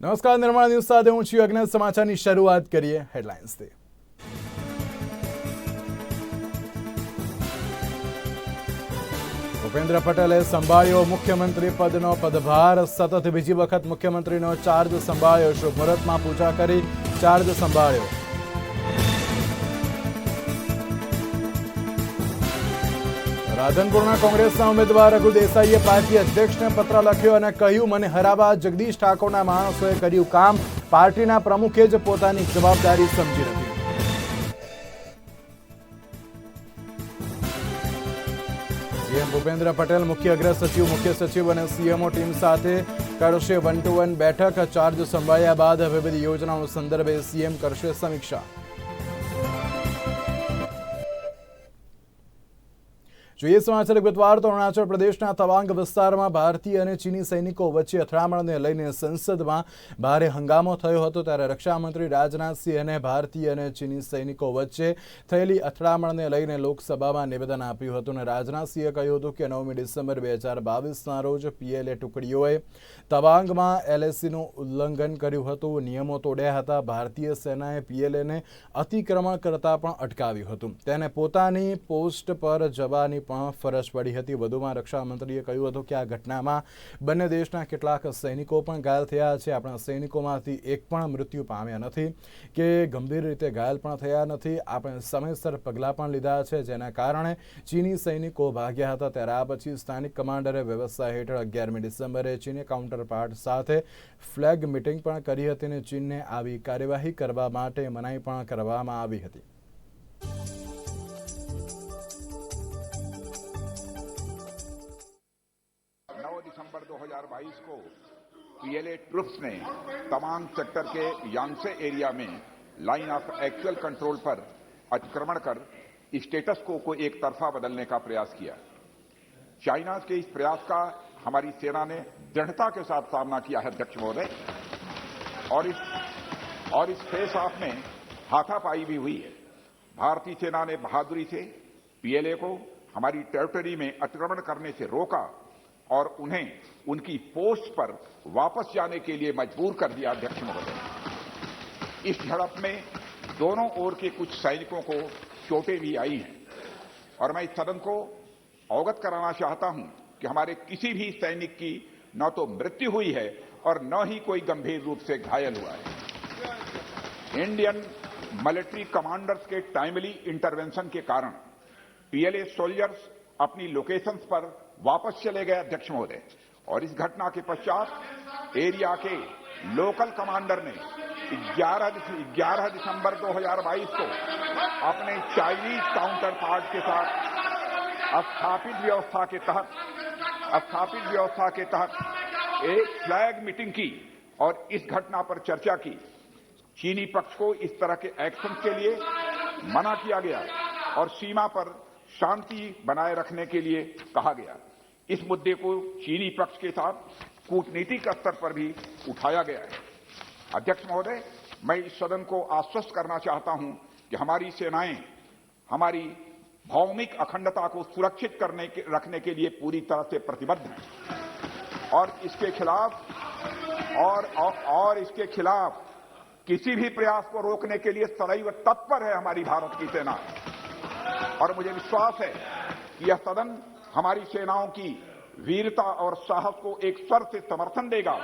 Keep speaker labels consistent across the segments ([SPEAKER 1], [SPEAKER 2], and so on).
[SPEAKER 1] નમસ્કાર, નિર્માણ ન્યૂઝ સાથે હું છું અજ્ઞાત. સમાચારની શરૂઆત કરીએ હેડલાઇન્સથી. ભૂપેન્દ્ર પટેલે સંભાળ્યો મુખ્યમંત્રી પદનો પદભાર. સતત બીજી વખત મુખ્યમંત્રીનો ચાર્જ સંભાળ્યો. શુભ મુહૂર્તમાં પૂજા કરી ચાર્જ સંભાળ્યો. રાધનપુરના કોંગ્રેસના ઉમેદવાર રઘુ દેસાઈએ પાર્ટી અધ્યક્ષને પત્ર લખ્યો અને કહ્યું, મને હરાવવા જગદીશ ઠાકોરના માણસોએ કર્યું કામ. પાર્ટીના પ્રમુખે જ પોતાની જવાબદારી સમજી નથી. સીએમ ભૂપેન્દ્ર પટેલ મુખ્ય અગ્ર સચિવ, મુખ્ય સચિવ અને સીએમઓ ટીમ સાથે કરશે 1-to-1 બેઠક. ચાર્જ સંભાળ્યા બાદ વિવિધ યોજનાઓ સંદર્ભે સીએમ કરશે સમીક્ષા. જોઈએ સમાચાર વિગતવાર. તો અરુણાચલ પ્રદેશના તવાંગ વિસ્તારમાં ભારતીય અને ચીની સૈનિકો વચ્ચે અથડામણને લઈને સંસદમાં ભારે હંગામો થયો હતો. ત્યારે રક્ષામંત્રી રાજનાથસિંહ અને ભારતીય અને ચીની સૈનિકો વચ્ચે થયેલી અથડામણને લઈને લોકસભામાં નિવેદન આપ્યું હતું. અને રાજનાથસિંહે કહ્યું હતું કે 9મી ડિસેમ્બર 2022ના રોજ પીએલએ ટુકડીઓએ તવાંગમાં એલએસીનું ઉલ્લંઘન કર્યું હતું, નિયમો તોડ્યા હતા. ભારતીય સેનાએ પીએલએને અતિક્રમણ કરતા પણ અટકાવ્યું હતું. તેને પોતાની પોસ્ટ પર જવાની પણ ફરજ પડી હતી. વધુમાં રક્ષામંત્રીએ કહ્યું હતું કે આ ઘટનામાં બંને દેશના કેટલાક સૈનિકો પણ ઘાયલ થયા છે. આપણા સૈનિકોમાંથી એક પણ મૃત્યુ પામ્યા નથી કે ગંભીર રીતે ઘાયલ પણ થયા નથી. આપણે સમયસર પગલાં પણ લીધા છે, જેના કારણે ચીની સૈનિકો ભાગ્યા હતા. ત્યારે આ પછી સ્થાનિક કમાન્ડરે વ્યવસ્થા હેઠળ 11મી ડિસેમ્બરે ચીની કાઉન્ટરપાર્ટ સાથે ફ્લેગ મિટિંગ પણ કરી હતી અને ચીનને આવી કાર્યવાહી કરવા માટે મનાઈ પણ કરવામાં આવી હતી.
[SPEAKER 2] दिसंबर 2022 को पीएलए ट्रुप्स ने तवांग सेक्टर के यांगसे एरिया में लाइन ऑफ एक्चुअल कंट्रोल पर अतिक्रमण कर स्टेटस को एक तरफा बदलने का प्रयास किया. चाइना के इस प्रयास का हमारी सेना ने दृढ़ता के साथ सामना किया है अध्यक्ष महोदय. और इस फेस ऑफ में हाथापाई भी हुई है. भारतीय सेना ने बहादुरी से पीएलए को हमारी टेरिटरी में अतिक्रमण करने से रोका और उन्हें उनकी पोस्ट पर वापस जाने के लिए मजबूर कर दिया. अध्यक्ष महोदय, इस झड़प में दोनों ओर के कुछ सैनिकों को चोटें भी आई हैं और मैं इस सदन को अवगत कराना चाहता हूं कि हमारे किसी भी सैनिक की न तो मृत्यु हुई है और न ही कोई गंभीर रूप से घायल हुआ है. इंडियन मिलिट्री कमांडर्स के टाइमली इंटरवेंशन के कारण पीएलए सोल्जर्स अपनी लोकेशंस पर वापस चले गए. अध्यक्ष महोदय, और इस घटना के पश्चात एरिया के लोकल कमांडर ने 11 दिसंबर 2022 को अपने चाइनीज काउंटर पार्ट के साथ स्थापित व्यवस्था के तहत एक फ्लैग मीटिंग की और इस घटना पर चर्चा की. चीनी पक्ष को इस तरह के एक्शन के लिए मना किया गया और सीमा पर शांति बनाए रखने के लिए कहा गया. इस मुद्दे को चीनी पक्ष के साथ कूटनीतिक स्तर पर भी उठाया गया है. अध्यक्ष महोदय, मैं इस सदन को आश्वस्त करना चाहता हूं कि हमारी सेनाएं हमारी भौमिक अखंडता को सुरक्षित रखने के लिए पूरी तरह से प्रतिबद्ध हैं और इसके खिलाफ किसी भी प्रयास को रोकने के लिए सदैव तत्पर है हमारी भारत की सेना. और मुझे विश्वास है कि यह सदन हमारी सेनाओं की वीरता और साहस को एक स्वर से समर्थन देगा.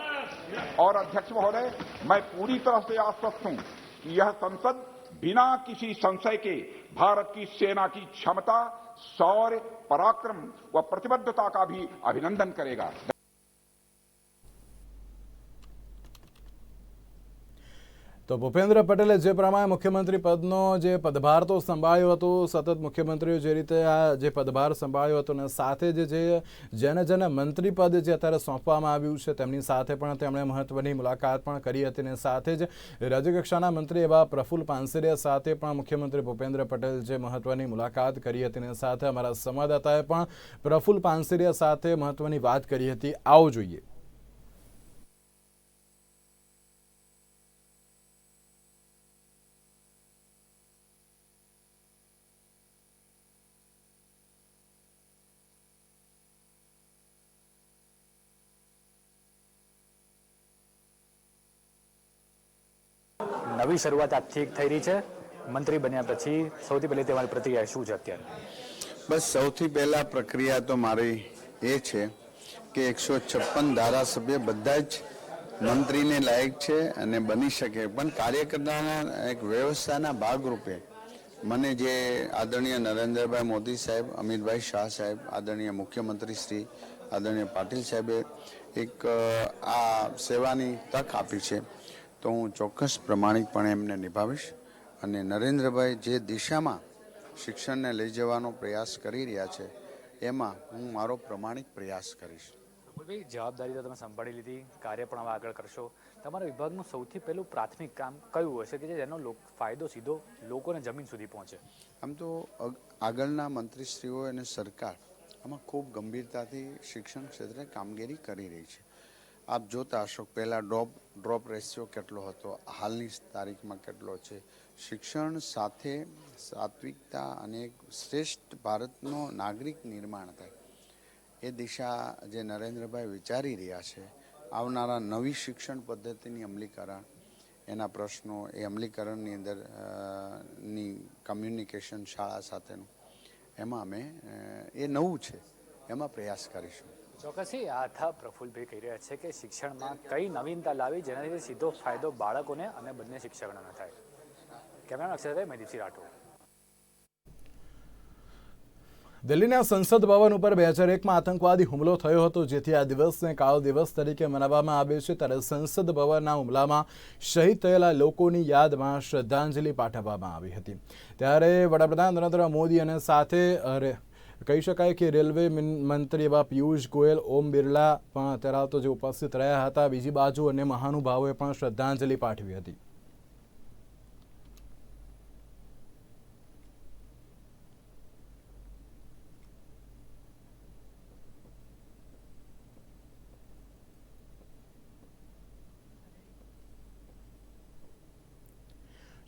[SPEAKER 2] और अध्यक्ष महोदय, मैं पूरी तरह से आश्वस्त हूं कि यह संसद बिना किसी संशय के भारत की सेना की क्षमता, शौर्य, पराक्रम व प्रतिबद्धता का भी अभिनंदन करेगा.
[SPEAKER 1] તો ભૂપેન્દ્ર પટેલે જે પ્રમાણે મુખ્યમંત્રી પદનો જે પદભાર તો સંભાળ્યો હતો, સતત મુખ્યમંત્રીઓ જે રીતે આ જે પદભાર સંભાળ્યો હતો અને સાથે જેને મંત્રી પદ જે અત્યારે સોંપવામાં આવ્યું છે તેમની સાથે પણ તેમણે મહત્વની મુલાકાત પણ કરી હતી. અને સાથે જ રાજ્યકક્ષાના મંત્રી એવા પ્રફુલ્લ પાનસેરિયા સાથે પણ મુખ્યમંત્રી ભૂપેન્દ્ર પટેલ જે મહત્વની મુલાકાત કરી હતી. અને સાથે અમારા સંવાદદાતાએ પણ પ્રફુલ્લ પાનસેરિયા સાથે મહત્વની વાત કરી હતી. આવો જોઈએ.
[SPEAKER 3] નવી શરૂઆત આજથી થઈ રહી છે મંત્રી બન્યા પછી સૌથી પહેલી તમારી પ્રતિક્રિયા શું છે અત્યારે?
[SPEAKER 4] બસ સૌથી પહેલા પ્રક્રિયા તો મારી એ છે કે 156 ધારાસભ્ય બધા જ મંત્રીને લાયક છે અને બની શકે, પણ કાર્યકર્તાના એક વ્યવસ્થાના ભાગરૂપે મને જે આદરણીય નરેન્દ્રભાઈ મોદી સાહેબ, અમિતભાઈ શાહ સાહેબ, આદરણીય મુખ્યમંત્રી શ્રી આદરણીય પાટીલ સાહેબે એક આ સેવાની તક આપી છે, તો હું ચોક્કસ પ્રમાણિકપણે એમને નિભાવીશ. અને નરેન્દ્રભાઈ જે દિશામાં શિક્ષણને લઈ જવાનો પ્રયાસ કરી રહ્યા છે એમાં હું મારો પ્રમાણિક પ્રયાસ કરીશ.
[SPEAKER 3] ભાઈ, જવાબદારી તો તમે સંભાળી લીધી, કાર્ય પણ હવે આગળ કરશો. તમારા વિભાગનું સૌથી પહેલું પ્રાથમિક કામ કયું હશે કે જેનો ફાયદો સીધો લોકોને જમીન સુધી પહોંચે?
[SPEAKER 4] આમ તો આગળના મંત્રીશ્રીઓ અને સરકાર આમાં ખૂબ ગંભીરતાથી શિક્ષણ ક્ષેત્રે કામગીરી કરી રહી છે. આપ જોતા હશો પહેલાં ડ્રોપ રેશિયો કેટલો હતો, હાલની તારીખમાં કેટલો છે. શિક્ષણ સાથે સાત્વિકતા અને એક શ્રેષ્ઠ ભારતનો નાગરિક નિર્માણ થાય એ દિશા જે નરેન્દ્રભાઈ વિચારી રહ્યા છે, આવનારા નવી શિક્ષણ પદ્ધતિની અમલીકરણ, એના પ્રશ્નો, એ અમલીકરણની અંદર ની કમ્યુનિકેશન શાળા સાથેનું, એમાં અમે એ નવું છે એમાં પ્રયાસ કરીશું.
[SPEAKER 3] ચોક્કસથી આ હતા પ્રફુલભાઈ કહી રહ્યા છે કે શિક્ષણમાં કઈ નવીનતા લાવી જેનાથી સીધો ફાયદો બાળકોને અને બંને શિક્ષકોને થાય. કેમેરામેન અક્ષરભાઈ, મહેદીપસિંહ રાઠોડ.
[SPEAKER 1] દિલ્હીના સંસદ ભવન ઉપર 2001માં આતંકવાદી હુમલો થયો હતો, જેથી આ દિવસને કાળો દિવસ તરીકે મનાવવામાં આવે છે. ત્યારે સંસદ ભવનના હુમલામાં શહીદ થયેલા લોકોની યાદમાં શ્રદ્ધાંજલિ પાઠવવામાં આવી હતી. ત્યારે વડાપ્રધાન નરેન્દ્ર મોદી અને સાથે કહી શકાય કે રેલવે મંત્રી એવા પિયુષ ગોયલ, ઓમ બિરલા પણ અત્યારે તો જે ઉપસ્થિત રહ્યા હતા. બીજી બાજુ અન્ય મહાનુભાવોએ પણ શ્રદ્ધાંજલિ પાઠવી હતી.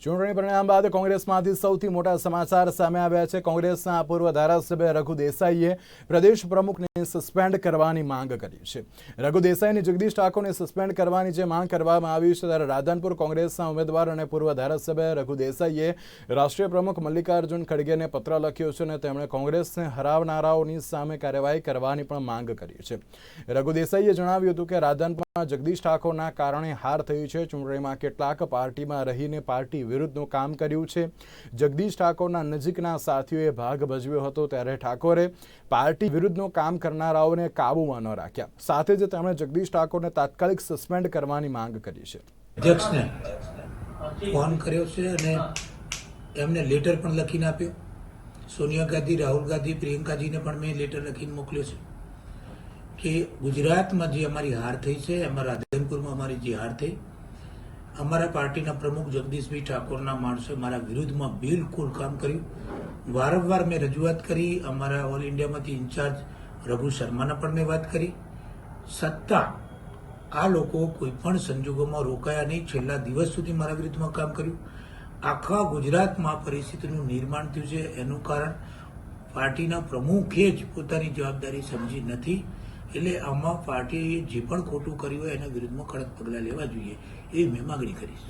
[SPEAKER 1] ચૂંટણી પરિણામ બાદ કોંગ્રેસમાંથી સૌથી મોટા સમાચાર સામે આવ્યા છે. કોંગ્રેસના પૂર્વ ધારાસભ્ય રઘુ દેસાઈએ પ્રદેશ પ્રમુખને સસ્પેન્ડ કરવાની માંગ કરી છે. રઘુ દેસાઈની જગદીશ ઠાકોરને સસ્પેન્ડ કરવાની જે માંગ કરવામાં આવી છે, ત્યારે રાધનપુર કોંગ્રેસના ઉમેદવાર અને પૂર્વ ધારાસભ્ય રઘુ દેસાઈએ રાષ્ટ્રીય પ્રમુખ મલ્લિકાર્જુન ખડગેને પત્ર લખ્યો છે અને તેમણે કોંગ્રેસને હરાવનારાઓની સામે કાર્યવાહી કરવાની પણ માંગ કરી છે. રઘુ દેસાઈએ જણાવ્યું હતું કે રાધનપુરમાં જગદીશ ઠાકોરના કારણે હાર થઈ છે. ચૂંટણીમાં કેટલાક પાર્ટીમાં રહીને પાર્ટી વિરુદ્ધનું કામ કર્યું છે. જગદીશ ઠાકોરના નજીકના સાથીઓએ ભાગ ભજવ્યો હતો, ત્યારે ઠાકોરે પાર્ટી વિરુદ્ધનું કામ કરનારાઓને કાબૂમાં ન રાખ્યા. સાથે જ તેમણે જગદીશ ઠાકોરને તાત્કાલિક સસ્પેન્ડ કરવાની માંગ કરી છે.
[SPEAKER 5] અધ્યક્ષને ફોન કર્યો છે અને એમને લેટર પણ લખીને આપ્યો. સોનિયા ગાંધી, રાહુલ ગાંધી, પ્રિયંકાજીને પણ મેં લેટર લખીને મોકલ્યો છે કે ગુજરાતમાં જે અમારી હાર થઈ છે, એમાં રાધનપુરમાં અમારી જે હાર થઈ, અમારા પાર્ટીના પ્રમુખ જગદીશભાઈ ઠાકોરના માણસોએ મારા વિરુદ્ધમાં બિલકુલ કામ કર્યું. વારંવાર મેં રજૂઆત કરી. અમારા ઓલ ઇન્ડિયામાંથી ઇન્ચાર્જ રઘુ શર્માના પણ મેં વાત કરી. છતાં આ લોકો કોઈ પણ સંજોગોમાં રોકાયા નહીં. છેલ્લા દિવસ સુધી મારા વિરુદ્ધમાં કામ કર્યું. આખા ગુજરાતમાં પરિસ્થિતિનું નિર્માણ થયું છે. એનું કારણ પાર્ટીના પ્રમુખે જ પોતાની જવાબદારી સમજી નથી. એટલે આમાં પાર્ટીએ જે પણ ખોટું કર્યું હોય એના વિરુદ્ધમાં કડક પગલાં લેવા જોઈએ, એ મેં માગણી કરીશ.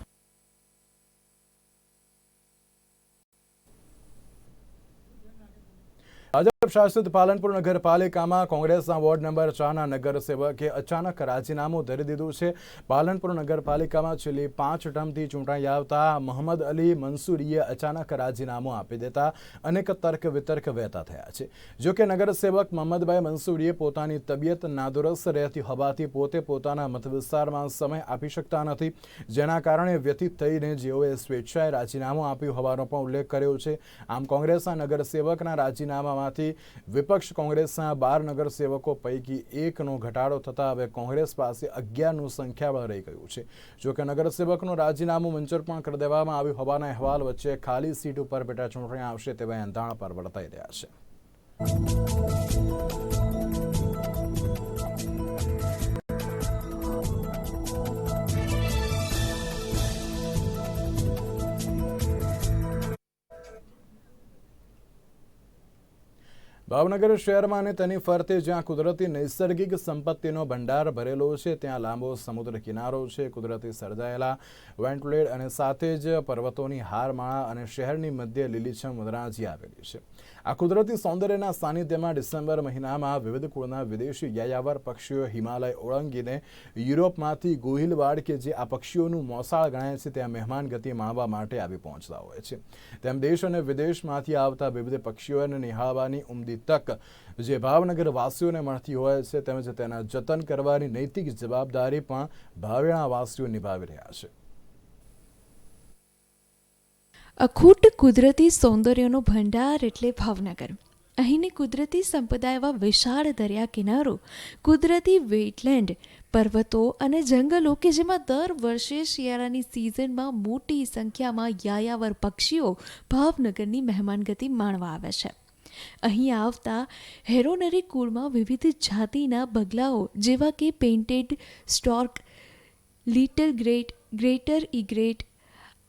[SPEAKER 1] ભાજપ શાસિત પાલનપુર નગરપાલિકામાં કોંગ્રેસના વોર્ડ નંબર 4ના નગરસેવકે અચાનક રાજીનામું ધરી દીધું છે. પાલનપુર નગરપાલિકામાં છેલ્લી 5 ટર્મથી ચૂંટાઈ આવતા મોહમ્મદ અલી મંસૂરીએ અચાનક રાજીનામું આપી દેતા અનેક તર્ક વિતર્ક વહેતા થયા છે. જોકે નગરસેવક મોહમ્મદભાઈ મંસૂરીએ પોતાની તબિયત નાદુરસ્ત રહેતી હોવાથી પોતે પોતાના મતવિસ્તારમાં સમય આપી શકતા નથી, જેના કારણે વ્યથિત થઈને જેઓએ સ્વેચ્છાએ રાજીનામું આપ્યું હોવાનો પણ ઉલ્લેખ કર્યો છે. આમ કોંગ્રેસના નગરસેવકના રાજીનામામાં વિપક્ષ કોંગ્રેસના 12 નગરસેવકો પૈકી 1નો ઘટાડો થતા હવે કોંગ્રેસ પાસે 11નું સંખ્યાબળ રહી ગયું છે. જોકે નગરસેવકનું રાજીનામું મંજૂર પણ કરી દેવામાં આવ્યું હોવાના અહેવાલ વચ્ચે ખાલી સીટ ઉપર પેટા ચૂંટણી આવશે તેવા એંધાણ પર વર્તાઈ રહ્યા છે. ભાવનગર શહેરમાં અને તેની ફરતે જ્યાં કુદરતી નૈસર્ગિક સંપત્તિનો ભંડાર ભરેલો છે ત્યાં લાંબો સમુદ્ર કિનારો છે. કુદરતી સર્જાયેલા વેન્ટલેન્ડ અને સાથે જ પર્વતોની હારમાળા અને શહેરની મધ્ય લીલીછમ વનરાજી આવેલી છે. આ કુદરતી સૌંદર્યના સાનિધ્યમાં ડિસેમ્બર મહિનામાં વિવિધ કુળના વિદેશી યાયાવર પક્ષીઓ હિમાલય ઓળંગીને યુરોપમાંથી ગોહિલવાડ કે જે આ પક્ષીઓનું મોસાળ ગણાય છે ત્યાં મહેમાન ગતિ માણવા માટે આવી પહોંચતા હોય છે. તેમ દેશ અને વિદેશમાંથી આવતા વિવિધ પક્ષીઓને નિહાળવાની ઉમદી તક જે ભાવનગર વાસીઓને મળતી હોય છે તેમજ તેના જતન કરવાની નૈતિક જવાબદારી પણ ભાવેણા વાસીઓ નિભાવી રહ્યા છે.
[SPEAKER 6] અખૂટ કુદરતી સૌંદર્યનો ભંડાર એટલે ભાવનગર. અહીંની કુદરતી સંપદા એવા વિશાળ દરિયા કિનારો, કુદરતી વેટલેન્ડ, પર્વતો અને જંગલો કે જેમાં દર વર્ષે શિયાળાની સિઝનમાં મોટી સંખ્યામાં યાયાવર પક્ષીઓ ભાવનગરની મહેમાનગતિ માણવા આવે છે. અહીં આવતા હેરોનરી કુળમાં વિવિધ જાતિના બગલાઓ જેવા કે painted stork, little egret, greater egret,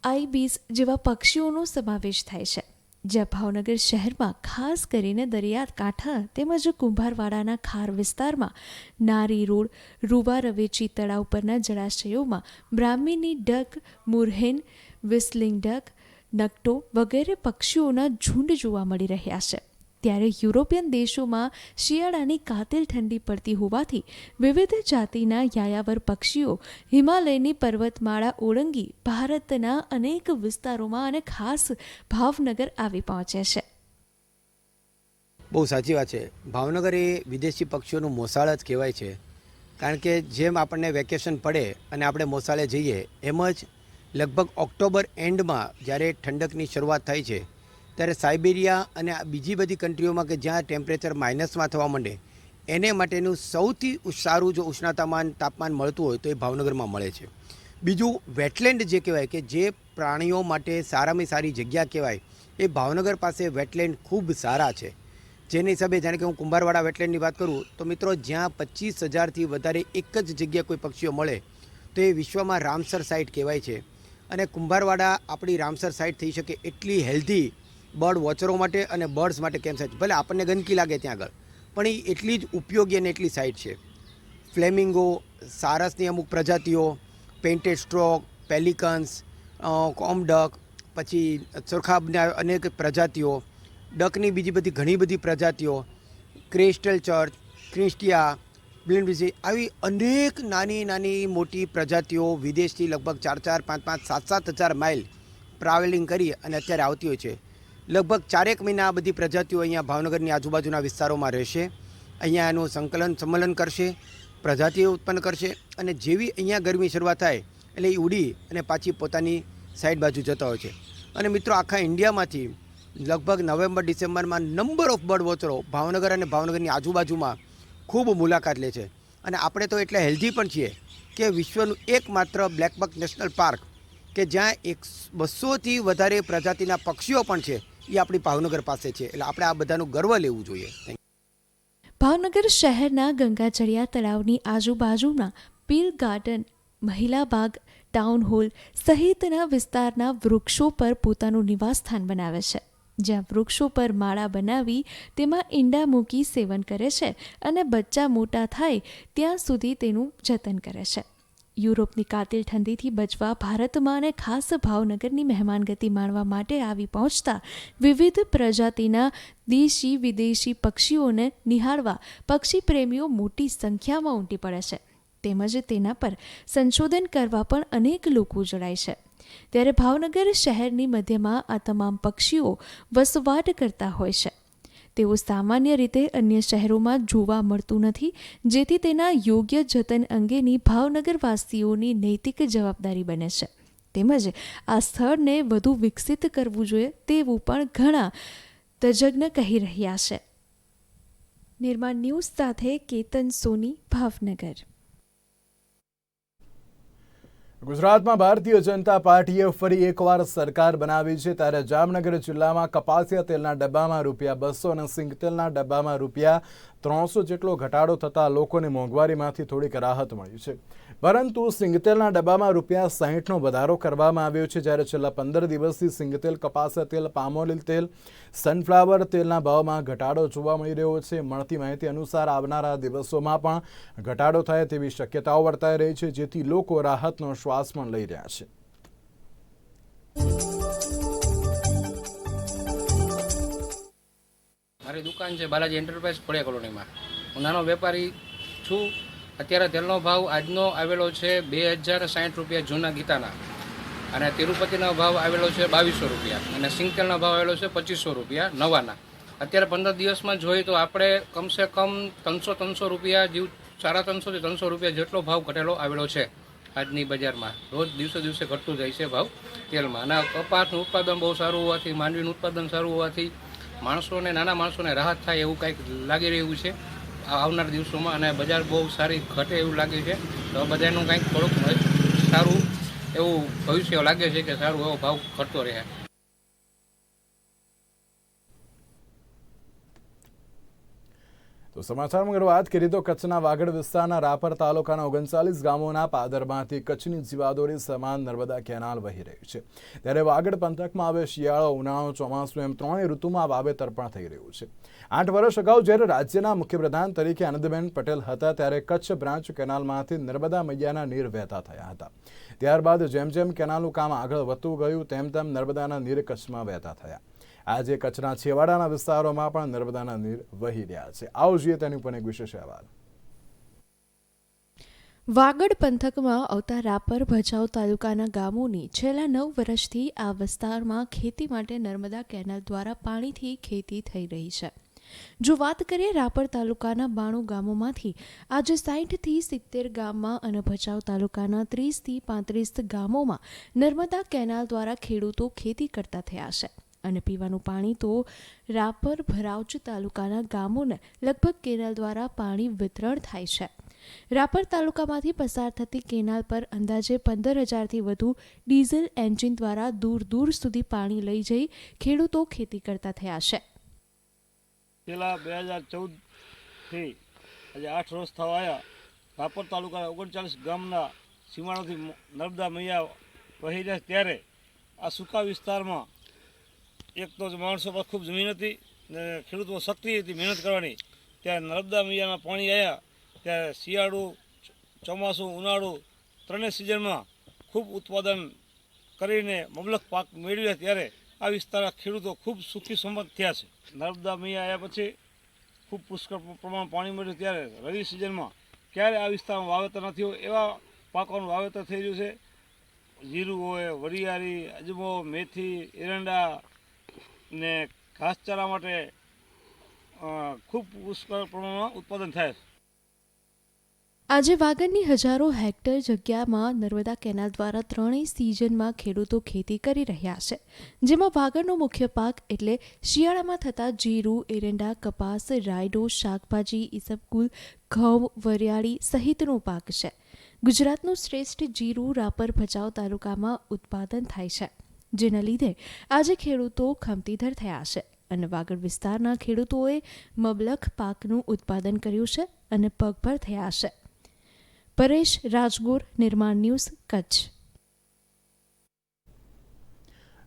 [SPEAKER 6] ibis જેવા પક્ષીઓનો સમાવેશ થાય છે. જ્યાં ભાવનગર શહેરમાં ખાસ કરીને દરિયાકાંઠા તેમજ કુંભારવાડાના ખાર વિસ્તારમાં નારી રોડ, રૂવા રવેચી તળાવ પરના જળાશયોમાં બ્રાહ્મીની ડક, મુરહેન, વિસ્લિંગ ડક, નકટો વગેરે પક્ષીઓના ઝુંડ જોવા મળી રહ્યા છે. ત્યારે યુરોપિયન દેશોમાં શિયાળાની કાતિલ ઠંડી પડતી હોવાથી વિવિધ જાતિના યાયાવર પક્ષીઓ હિમાલયની પર્વતમાળા ઓળંગી ભારતના અનેક વિસ્તારોમાં અને ખાસ ભાવનગર આવી પહોંચે છે.
[SPEAKER 7] બહુ સાચી વાત છે. ભાવનગર એ વિદેશી પક્ષીઓનું મોસાળ જ કહેવાય છે. કારણ કે જેમ આપણને વેકેશન પડે અને આપણે મોસાળે જઈએ એમ જ લગભગ ઓક્ટોબર એન્ડમાં જ્યારે ઠંડકની શરૂઆત થાય છે ત્યારે સાઇબેરિયા અને બીજી બધી કન્ટ્રીઓમાં કે જ્યાં ટેમ્પરેચર માઇનસમાં થવા માંડે એને માટેનું સૌથી સારું જો ઉષ્ણતામાન તાપમાન મળતું હોય તો એ ભાવનગરમાં મળે છે. બીજું વેટલેન્ડ જે કહેવાય કે જે પ્રાણીઓ માટે સારામાં સારી જગ્યા કહેવાય એ ભાવનગર પાસે વેટલેન્ડ ખૂબ સારા છે. જેની હિસાબે જાણે કે હું કુંભારવાડા વેટલેન્ડની વાત કરું તો મિત્રો જ્યાં 25,000થી વધારે એક જ જગ્યાએ કોઈ પક્ષીઓ મળે તો એ વિશ્વમાં રામસર સાઇટ કહેવાય છે. અને કુંભારવાડા આપણી રામસર સાઇટ થઈ શકે એટલી હેલ્ધી બર્ડ વોચરો માટે અને બર્ડ્સ માટે કેમ સાઇટ, ભલે આપણને ગંદકી લાગે ત્યાં આગળ પણ એ એટલી જ ઉપયોગી અને એટલી સાઇટ છે. ફ્લેમિંગો, સારસની અમુક પ્રજાતિઓ, પેઇન્ટેડ સ્ટ્રોક, પેલિકન્સ, કોમડક, પછી સુરખાબના અનેક પ્રજાતિઓ, ડકની બીજી બધી ઘણી બધી પ્રજાતિઓ, ક્રેસ્ટલ ચર્ચ, ક્રિસ્ટિયા, બ્લિન્ડવિઝી આવી અનેક નાની નાની મોટી પ્રજાતિઓ વિદેશથી લગભગ 4,000, 5,000, 7,000 માઇલ ટ્રાવેલિંગ કરી અને અત્યારે આવતી હોય છે. લગભગ 4 મહિના આ બધી પ્રજાતિઓ અહીંયા ભાવનગરની આજુબાજુના વિસ્તારોમાં રહેશે. અહીંયા એનું સંમલન કરશે, પ્રજાતિઓ ઉત્પન્ન કરશે અને જેવી અહીંયા ગરમી શરૂઆત થાય એટલે એ ઉડી અને પાછી પોતાની સાઈડ બાજુ જતા હોય છે. અને મિત્રો આખા ઇન્ડિયામાંથી લગભગ નવેમ્બર ડિસેમ્બરમાં નંબર ઓફ બર્ડ વોચરો ભાવનગર અને ભાવનગરની આજુબાજુમાં ખૂબ મુલાકાત લે છે. અને આપણે તો એટલે હેલ્ધી પણ છીએ કે વિશ્વનું એકમાત્ર બ્લેકબક નેશનલ પાર્ક કે જ્યાં 200થી વધારે પ્રજાતિના પક્ષીઓ પણ છે એ આપણી ભાવનગર પાસે છે. એટલે આપણે આ બધાનું ગર્વ લેવું જોઈએ.
[SPEAKER 6] ભાવનગર શહેરના ગંગાચળિયા તળાવની આજુબાજુના પીલ ગાર્ડન, મહિલા બાગ, ટાઉન હોલ સહિતના વિસ્તારના વૃક્ષો પર પોતાનું નિવાસસ્થાન બનાવે છે. જ્યાં વૃક્ષો પર માળા બનાવી તેમાં ઈંડા મૂકી સેવન કરે છે અને બચ્ચા મોટા થાય ત્યાં સુધી તેનું જતન કરે છે. યુરોપની કાતિલ ઠંડીથી બચવા ભારતમાં અને ખાસ ભાવનગરની મહેમાનગતિ માણવા માટે આવી પહોંચતા વિવિધ પ્રજાતિના દેશી વિદેશી પક્ષીઓને નિહાળવા પક્ષી પ્રેમીઓ મોટી સંખ્યામાં ઉમટી પડે છે. તેમજ તેના પર સંશોધન કરવા પણ અનેક લોકો જોડાય છે. ત્યારે ભાવનગર શહેરની મધ્યમાં આ તમામ પક્ષીઓ વસવાટ કરતા હોય છે. તેઓ સામાન્ય રીતે અન્ય શહેરોમાં જોવા મળતું નથી, જેથી તેના યોગ્ય જતન અંગેની ભાવનગરવાસીઓની નૈતિક જવાબદારી બને છે. તેમજ આ સ્થળને વધુ વિકસિત કરવું જોઈએ તેવું પણ ઘણા તજજ્ઞ કહી રહ્યા છે. નિર્માણ ન્યૂઝ સાથે કેતન સોની, ભાવનગર.
[SPEAKER 1] ગુજરાતમાં ભારતીય જનતા પાર્ટીએ ફરી એકવાર સરકાર બનાવી છે. ત્યારે જામનગર જિલ્લામાં કપાસિયા તેલના ડબ્બામાં ₹200 અને સિંગ તેલના ડબ્બામાં 300 જેટલો ઘટાડો થતાં લોકોને મોંઘવારીમાંથી થોડીક રાહત મળી છે. પરંતુ સિંગતેલના ડબ્બામાં ₹60નો વધારો કરવામાં આવ્યો છે, જ્યારે છેલ્લા 15 દિવસથી સિંગતેલ, કપાસિયા તેલ, પામોલીલ તેલ, સનફ્લાવર તેલના ભાવમાં ઘટાડો જોવા મળી રહ્યો છે. મળતી માહિતી અનુસાર આવનારા દિવસોમાં પણ ઘટાડો થાય તેવી શક્યતાઓ વર્તાઈ રહી છે, જેથી લોકો રાહતનો શ્વાસ પણ લઈ રહ્યા છે.
[SPEAKER 8] મારી દુકાન છે બાલાજી એન્ટરપ્રાઇઝ ખોડિયા કોલોનીમાં. હું નાનો વેપારી છું. અત્યારે તેલનો ભાવ આજનો આવેલો છે ₹2060 જૂના ગીતાના, અને તિરુપતિનો ભાવ આવેલો છે ₹2200, અને સિંગતેલનો ભાવ આવેલો છે ₹2500 નવાના. અત્યારે 15 દિવસમાં જોઈએ તો આપણે કમસે કમ ₹300 જેવું, ₹350 થી ₹300 જેટલો ભાવ ઘટેલો આવેલો છે આજની બજારમાં. રોજ દિવસે દિવસે ઘટતું જાય છે ભાવ તેલમાં. અને કપાસનું ઉત્પાદન બહુ સારું હોવાથી, માંડવીનું ઉત્પાદન સારું હોવાથી માણસોને, નાના માણસોને રાહત થાય એવું કંઈક લાગી રહ્યું છે આવનાર દિવસોમાં, અને બજાર બહુ સારી ઘટે એવું લાગે છે. તો બધાનું કંઈક થોડુંક સારું એવું ભવિષ્ય લાગે છે કે સારું એવો ભાવ ઘટતો રહે.
[SPEAKER 1] તો સમાચારમાં અગર વાત કરીએ તો કચ્છના વાગડ વિસ્તારના રાપર તાલુકાના 39 ગામોના પાદરમાંથી કચ્છની જીવાદોરી સમાન નર્મદા કેનાલ વહી રહી છે. ત્યારે વાગડ પંથકમાં હવે શિયાળો, ઉનાળો, ચોમાસું એમ 3 ઋતુમાં વાવેતર પણ થઈ રહ્યું છે. 8 વર્ષ અગાઉ જ્યારે રાજ્યના મુખ્યપ્રધાન તરીકે આનંદબેન પટેલ હતા, ત્યારે કચ્છ બ્રાન્ચ કેનાલમાંથી નર્મદા મૈયાના નીર વહેતા થયા હતા. ત્યારબાદ જેમ જેમ કેનાલનું કામ આગળ વધતું ગયું તેમ તેમ નર્મદાના નીર કચ્છમાં વહેતા થયા. આજે કચ્છના છેવાડાના વિસ્તારોમાં પણ નર્મદાના નીર વહી રહ્યા છે. આવો જોઈએ તેની ઉપર એક વિશેષ અહેવાલ.
[SPEAKER 6] વાગડ પંથકમાં આવતા રાપર, ભચાઉ તાલુકાના ગામોની છેલ્લા 9 વર્ષથી આ વિસ્તારમાં ખેતી માટે નર્મદા કેનાલ દ્વારા પાણીથી ખેતી થઈ રહી છે. જો વાત કરીએ રાપર તાલુકાના 92 ગામોમાંથી આજે 60 થી 70 ગામમાં અને ભચાઉ તાલુકાના 30 થી 35 ગામોમાં નર્મદા કેનાલ દ્વારા ખેડૂતો ખેતી કરતા થયા છે. અને પીવાનું પાણી તો રાપર, ભરાઉચ તાલુકાના ગામોને લગભગ કેનાલ દ્વારા પાણી વિતરણ થાય છે. રાપર તાલુકામાંથી પસાર થતી કેનાલ પર અંદાજે 15,000થી વધુ ડીઝલ એન્જિન દ્વારા દૂર દૂર સુધી પાણી લઈ જઈ ખેડૂતો ખેતી કરતા થયા છે.
[SPEAKER 9] પેલા 2014થી આજે 8 વર્ષ થવા આવ્યા. રાપર તાલુકાના 39 ગામના સીમાડોથી નર્મદા મૈયા વહી રહ્યા, ત્યારે આ સૂકા વિસ્તારમાં એક તો માણસો પર ખૂબ જમીન હતી ને ખેડૂતો શક્તિ હતી મહેનત કરવાની. ત્યારે નર્મદા મૈયાના પાણી આવ્યા ત્યારે શિયાળું, ચોમાસું, ઉનાળું ત્રણેય સિઝનમાં ખૂબ ઉત્પાદન કરીને મબલખ પાક મેળવ્યા. ત્યારે આ વિસ્તારના ખેડૂતો ખૂબ સુખી સંમત થયા છે. નર્મદા મૈયા આવ્યા પછી ખૂબ પુષ્કળ પ્રમાણ પાણી મળ્યું, ત્યારે રવિ સિઝનમાં ક્યારે આ વિસ્તારમાં વાવેતર ન થયું એવા પાકોનું વાવેતર થઈ રહ્યું છે. જીરું હોય, વરિયાળી, અજમો, મેથી, એરંડા ને ઘાસચારા માટે ખૂબ પુષ્કળ પ્રમાણમાં ઉત્પાદન થાય છે.
[SPEAKER 6] આજે વાગડની હજારો હેક્ટર જગ્યામાં નર્મદા કેનાલ દ્વારા ત્રણેય સિઝનમાં ખેડૂતો ખેતી કરી રહ્યા છે, જેમાં વાગડનો મુખ્ય પાક એટલે શિયાળામાં થતા જીરું, એરંડા, કપાસ, રાયડો, શાકભાજી, ઈસબગુલ, ઘઉં, વરિયાળી સહિતનો પાક છે. ગુજરાતનું શ્રેષ્ઠ જીરું રાપર, ભચાઉ તાલુકામાં ઉત્પાદન થાય છે, જેના લીધે આજે ખેડૂતો ખમતીધર થયા છે અને વાગડ વિસ્તારના ખેડૂતોએ મબલખ પાકનું ઉત્પાદન કર્યું છે અને પગભર થયા છે. પરેશ રાજગોર, નિર્માણ ન્યૂઝ, કચ્છ.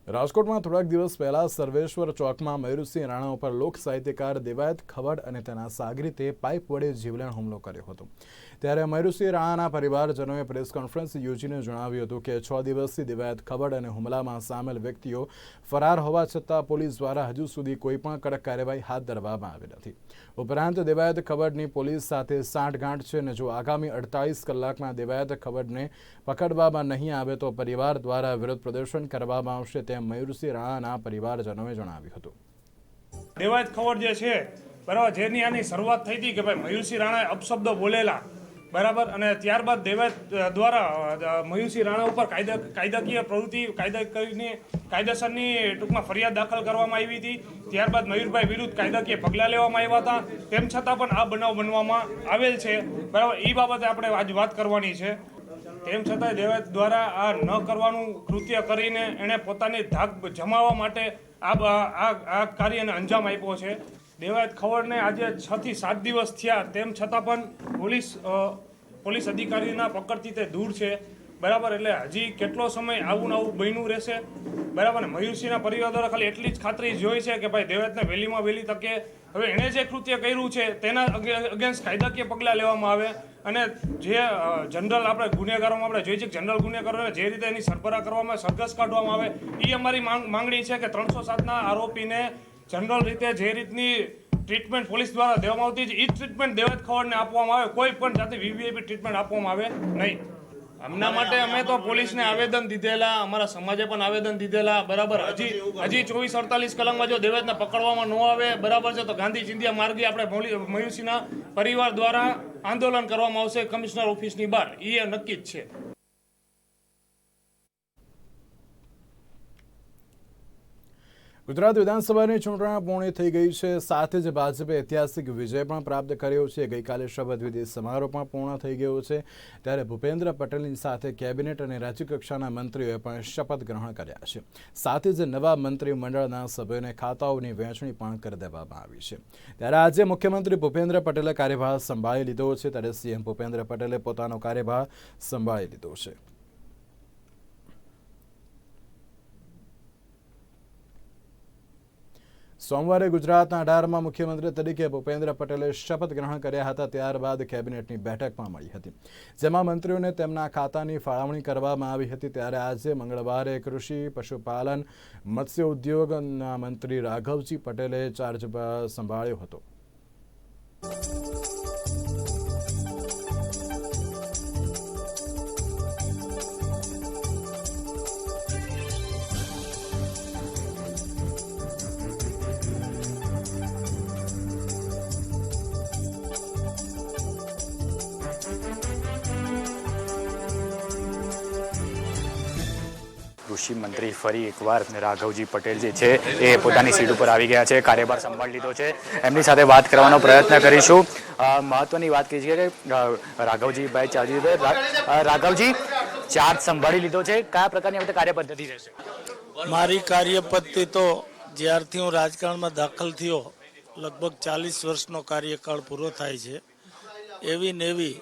[SPEAKER 1] રાજકોટમાં થોડાક દિવસ પહેલા સર્વેશ્વર ચોકમાં મયુરસિંહ રાણા ઉપર લોક સાહિત્યકાર દેવાયત ખવડ અને તેના સાગરીતે પાઇપ વડે જીવલેણ હુમલો કર્યો હતો. ત્યારે મયુરસિંહ રાણાના પરિવારજનોએ પ્રેસ કોન્ફરન્સ યોજીને જણાવ્યું હતું કે 6 દિવસથી દેવાયત ખવડ અને હુમલામાં સામેલ વ્યક્તિઓ ફરાર હોવા છતાં પોલીસ દ્વારા હજુ સુધી કોઈપણ કડક કાર્યવાહી હાથ ધરવામાં આવી નથી. ઉપરાંત દેવાયત ખવડની પોલીસ સાથે સાંઠગાંઠ છે અને જો આગામી 48 કલાકમાં દેવાયત ખવડને પકડવામાં નહીં આવે તો પરિવાર દ્વારા વિરોધ પ્રદર્શન કરવામાં આવશે તેમ મયુરસિંહ રાણાના પરિવારજનોએ જણાવ્યું હતું.
[SPEAKER 10] દેવાયત ખવડ જે છે બરાબર, જેની આની શરૂઆત થઈ હતી કે ભાઈ મયુરસિંહ રાણાએ અપશબ્દો બોલેલા બરાબર, અને ત્યારબાદ દેવાયત દ્વારા મયુરસિંહ રાણા ઉપર કાયદાકીય પ્રવૃત્તિ કાયદેસરની ટૂંકમાં ફરિયાદ દાખલ કરવામાં આવી હતી. ત્યારબાદ મયુરભાઈ વિરુદ્ધ કાયદાકીય પગલાં લેવામાં આવ્યા હતા. તેમ છતાં પણ આ બનાવ બનવામાં આવેલ છે બરાબર. એ બાબતે આપણે આજ વાત કરવાની છે. તેમ છતાં દેવાયત દ્વારા આ ન કરવાનું કૃત્ય કરીને એણે પોતાની ધાક જમાવવા માટે આ કાર્યને અંજામ આપ્યો છે. દેવાયત ખવડને આજે 6 થી 7 દિવસ થયા, તેમ છતાં પણ પોલીસ અધિકારીના પકડથી તે દૂર છે, બરાબર. એટલે હજી કેટલો સમય આવું આવું બન્યું રહેશે, બરાબર. મયુરસિંહના પરિવાર દ્વારા ખાલી એટલી જ ખાતરી જોઈ છે કે ભાઈ દેવાયતને વહેલીમાં વહેલી તકે હવે એણે જે કૃત્ય કર્યું છે તેના અગેન્સ્ટ કાયદાકીય પગલાં લેવામાં આવે, અને જે જનરલ આપણે ગુનેગારોમાં આપણે જોઈએ છીએ કે જનરલ ગુનેગારોને જે રીતે એની સરભરા કરવામાં સરઘસ કાઢવામાં આવે, એ અમારી માંગણી છે કે 307ના આરોપીને જનરલ રીતે જે રીતની ટ્રીટમેન્ટ પોલીસ દ્વારા દેવામાં આવતી છે એ ટ્રીટમેન્ટ દેવાયત ખવડને આપવામાં આવે, કોઈ પણ જાતે વીવીઆઈપી ટ્રીટમેન્ટ આપવામાં આવે નહીં. આમના માટે અમે તો પોલીસને આવેદન દીધેલા, અમારા સમાજે પણ આવેદન દીધેલા, બરાબર. હજી 24-48 કલાકમાં જો દેવાયતને પકડવામાં ન આવે, બરાબર છે, તો ગાંધી ચિંધ્યા માર્ગે આપણે મયુરસિંહના પરિવાર દ્વારા આંદોલન કરવામાં આવશે કમિશનર ઓફિસની બહાર, એ નક્કી જ છે.
[SPEAKER 1] ગુજરાત વિધાનસભાની ચૂંટણી પૂર્ણ થઈ ગઈ છે, સાથે જ ભાજપે ઐતિહાસિક વિજય પણ પ્રાપ્ત કર્યો છે. ગઈકાલે શપથવિધિ સમારોહ પણ પૂર્ણ થઈ ગયો છે, ત્યારે ભૂપેન્દ્ર પટેલની સાથે કેબિનેટ અને રાજ્યકક્ષાના મંત્રીઓએ પણ શપથ ગ્રહણ કર્યા છે. સાથે જ નવા મંત્રીમંડળના સભ્યોને ખાતાઓની વહેંચણી પણ કરી દેવામાં આવી છે. ત્યારે આજે મુખ્યમંત્રી ભૂપેન્દ્ર પટેલે કાર્યભાર સંભાળી લીધો છે, ત્યારે સીએમ ભૂપેન્દ્ર પટેલે પોતાનો કાર્યભાર સંભાળી લીધો છે. સોમવારે ગુજરાતના 18માં મુખ્યમંત્રી તરીકે ભૂપેન્દ્ર પટેલે શપથ ગ્રહણ કર્યા હતા. ત્યારબાદ કેબિનેટની બેઠક પણ મળી હતી, જેમાં મંત્રીઓને તેમના ખાતાની ફાળવણી કરવામાં આવી હતી. ત્યારે આજે મંગળવારે કૃષિ, પશુપાલન, મત્સ્ય ઉદ્યોગના મંત્રી રાઘવજી પટેલે ચાર્જ સંભાળ્યો હતો.
[SPEAKER 3] કૃષિ મંત્રી ફરી એકવાર રાઘવજી પટેલ જે છે એ પોતાની સીટ ઉપર આવી ગયા છે, કાર્યભાર સંભાળી લીધો છે. એમની સાથે વાત કરવાનો પ્રયત્ન કરીશું. મહત્વની વાત કહી છે કે રાઘવજીભાઈ રાઘવજી ચાર્જ સંભાળી લીધો છે, કયા પ્રકારની હવે કાર્યપદ્ધતિ રહેશે?
[SPEAKER 11] મારી કાર્યપદ્ધતિ તો જ્યારથી હું રાજકારણમાં દાખલ થયો લગભગ 40 વર્ષનો કાર્યકાળ પૂરો થાય છે, એવી નેવી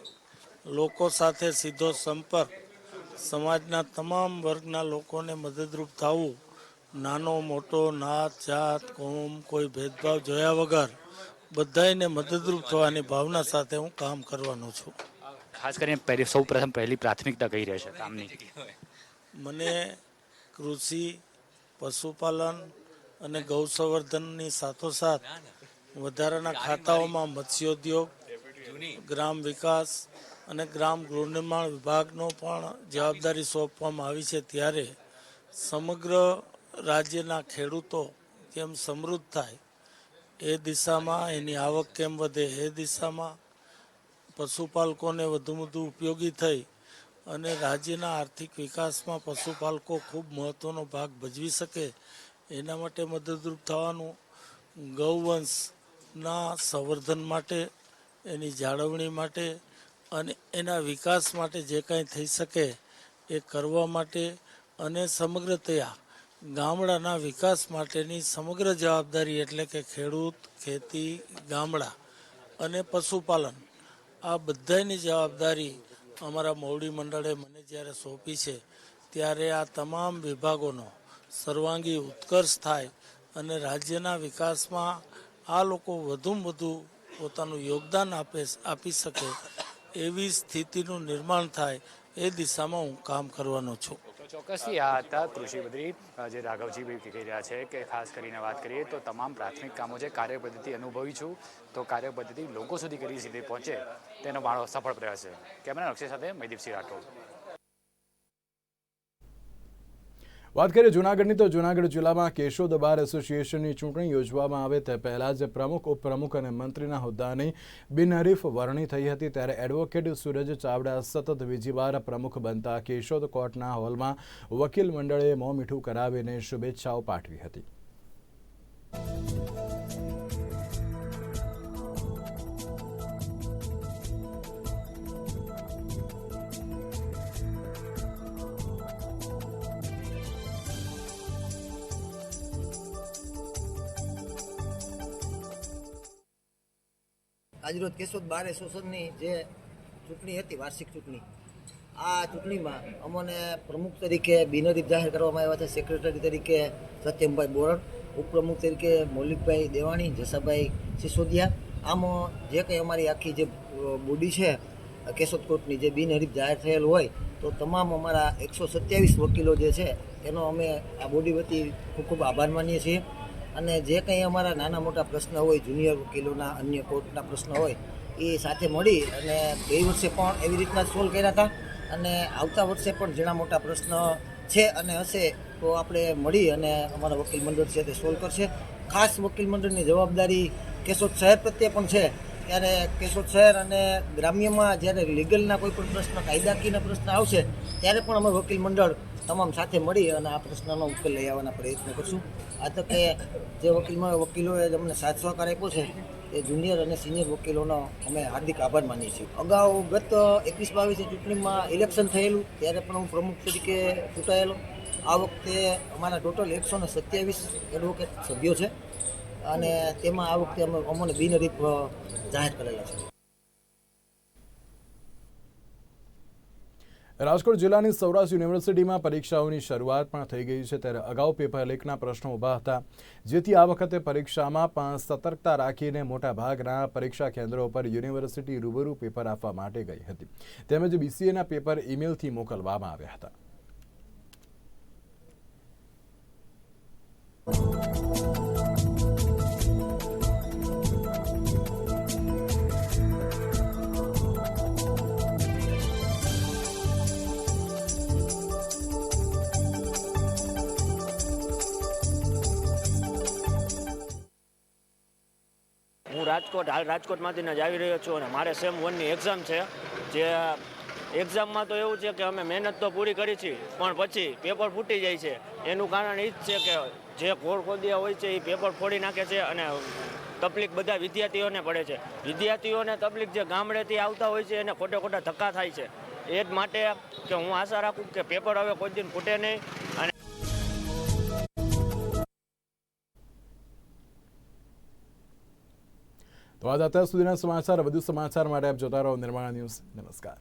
[SPEAKER 11] લોકો સાથે સીધો સંપર્ક, સમાજના તમામ વર્ગના લોકોને મદદરૂપ થવું, નાનો મોટો, નાત જાત કોમ કોઈ ભેદભાવ જોયા વગર બધાને મદદરૂપ થવાની ભાવના સાથે હું કામ કરવાનો છું.
[SPEAKER 3] ખાસ કરીને સૌ પ્રથમ પહેલી પ્રાથમિકતા કઈ રહેશે કામની?
[SPEAKER 11] મને કૃષિ, પશુપાલન અને ગૌ સંવર્ધનની સાથોસાથ વધારાના ખાતાઓમાં મત્સ્યોદ્યોગ, ગ્રામ વિકાસ અને ગ્રામ ગૃહનિર્માણ વિભાગનો પણ જવાબદારી સોંપવામાં આવી છે. ત્યારે સમગ્ર રાજ્યના ખેડૂતો કેમ સમૃદ્ધ થાય એ દિશામાં, એની આવક કેમ વધે એ દિશામાં, પશુપાલકોને વધુ ઉપયોગી થઈ અને રાજ્યના આર્થિક વિકાસમાં પશુપાલકો ખૂબ મહત્ત્વનો ભાગ ભજવી શકે એના માટે મદદરૂપ થવાનું, ગૌવંશના સંવર્ધન માટે, એની જાળવણી માટે અને એના વિકાસ માટે જે કાંઈ થઈ શકે એ કરવા માટે અને સમગ્રતયા ગામડાના વિકાસ માટેની સમગ્ર જવાબદારી, એટલે કે ખેડૂત, ખેતી, ગામડા અને પશુપાલન, આ બધાની જવાબદારી અમારા મોવડી મંડળે મને જ્યારે સોંપી છે, ત્યારે આ તમામ વિભાગોનો સર્વાંગી ઉત્કર્ષ થાય અને રાજ્યના વિકાસમાં આ લોકો વધુમાં વધુ પોતાનું યોગદાન આપી શકે એવી સ્થિતિનું નિર્માણ થાય એ દિશામાં હું કામ કરવાનો છું.
[SPEAKER 3] ચોક્કસથી આ હતા કૃષિ મંત્રી જે રાઘવજી કહી રહ્યા છે કે ખાસ કરીને વાત કરીએ તો તમામ પ્રાથમિક કામો છે, કાર્યપદ્ધતિ અનુભવી છું, તો કાર્યપદ્ધતિ લોકો સુધી કરી સીધે પહોંચે તેનો મારો સફળ પ્રયાસ છે. કેમેરા નક્ષે સાથે મયદીપસિંહ રાઠોડ.
[SPEAKER 1] વાત કરીએ જૂનાગઢની, તો જૂનાગઢ જિલ્લામાં કેશોદ બાર એસોસિએશનની ચૂંટણી યોજવામાં આવે તે પહેલાં જ પ્રમુખ, ઉપપ્રમુખ અને મંત્રીના હોદ્દાની બિનહરીફ વરણી થઈ હતી. ત્યારે એડવોકેટ સૂરજ ચાવડા સતત બીજી વાર પ્રમુખ બનતા કેશોદ કોર્ટના હોલમાં વકીલ મંડળે મોં મીઠું કરાવીને શુભેચ્છાઓ પાઠવી હતી.
[SPEAKER 12] આજરોજ કેશોદ બાર એસોસિએશનની જે ચૂંટણી હતી, વાર્ષિક ચૂંટણી, આ ચૂંટણીમાં અમને પ્રમુખ તરીકે બિનહરીફ જાહેર કરવામાં આવ્યા છે. સેક્રેટરી તરીકે સત્યમભાઈ બોરણ, ઉપપ્રમુખ તરીકે મૌલિકભાઈ દેવાણી, જસાભાઈ સિસોદિયા. આમ જે કંઈ અમારી આખી જે બોડી છે કેશોદ કોર્ટની, જે બિનહરીફ જાહેર થયેલ હોય, તો તમામ અમારા 127 વકીલો જે છે એનો અમે આ બોડી વતી ખૂબ ખૂબ આભાર માનીએ છીએ. અને જે કંઈ અમારા નાના મોટા પ્રશ્ન હોય, જુનિયર વકીલોના, અન્ય કોર્ટના પ્રશ્ન હોય, એ સાથે મળી અને ગઈ વર્ષે પણ એવી રીતના સોલ્વ કર્યા હતા. અને આવતા વર્ષે પણ ઘણા મોટા પ્રશ્ન છે અને હશે તો આપણે મળી અને અમારા વકીલ મંડળ છે તે સોલ્વ કરશે. ખાસ વકીલ મંડળની જવાબદારી કેશોદ શહેર પ્રત્યે પણ છે. ત્યારે કેશોદ શહેર અને ગ્રામ્યમાં જ્યારે લીગલના કોઈ પણ પ્રશ્ન, કાયદાકીયના પ્રશ્ન આવશે ત્યારે પણ અમે વકીલ મંડળ તમામ સાથે મળી અને આ પ્રશ્નનો ઉકેલ લઈ આવવાના પ્રયત્ન કરશું. આ તકે જે વકીલોએ અમને સાથ સહકાર આપ્યો છે એ જુનિયર અને સિનિયર વકીલોનો અમે હાર્દિક આભાર માનીએ છીએ. અગાઉ ગત 21-22 ચૂંટણીમાં ઇલેક્શન થયેલું ત્યારે પણ હું પ્રમુખ તરીકે ચૂંટાયેલો. આ વખતે અમારા ટોટલ 127 એડવોકેટ સભ્યો છે અને તેમાં આ વખતે અમને બિનહરીફ જાહેર કરેલા છે.
[SPEAKER 1] રાજકોટ જિલ્લાની સૌરાષ્ટ્ર યુનિવર્સિટીમાં પરીક્ષાઓની શરૂઆત પણ થઈ ગઈ છે. ત્યારે અગાઉ પેપર લીકના પ્રશ્નો ઊભા હતા, જેથી આ વખતે પરીક્ષામાં પણ સતર્કતા રાખીને મોટાભાગના પરીક્ષા કેન્દ્રો પર યુનિવર્સિટી રૂબરૂ પેપર આપવા માટે ગઈ હતી. તેમજ BCAના પેપર ઈમેલથી મોકલવામાં આવ્યા હતા.
[SPEAKER 13] હું હાલ રાજકોટમાંથી જ આવી રહ્યો છું અને મારે સેમ 1ની એક્ઝામ છે. જે એક્ઝામમાં તો એવું છે કે અમે મહેનત તો પૂરી કરી છે પણ પછી પેપર ફૂટી જાય છે. એનું કારણ એ જ છે કે જે ખોડિયા હોય છે એ પેપર ફોડી નાખે છે અને તકલીફ બધા વિદ્યાર્થીઓને પડે છે. વિદ્યાર્થીઓને તકલીફ જે ગામડેથી આવતા હોય છે એને ખોટા ધક્કા થાય છે. એ જ માટે કે હું આશા રાખું કે પેપર હવે કોઈ દિન ફૂટે નહીં. અને
[SPEAKER 1] તો આજ અત્યાર સુધીના સમાચાર. વધુ સમાચાર માટે આપ જોતા રહો નિર્માણ ન્યૂઝ. નમસ્કાર.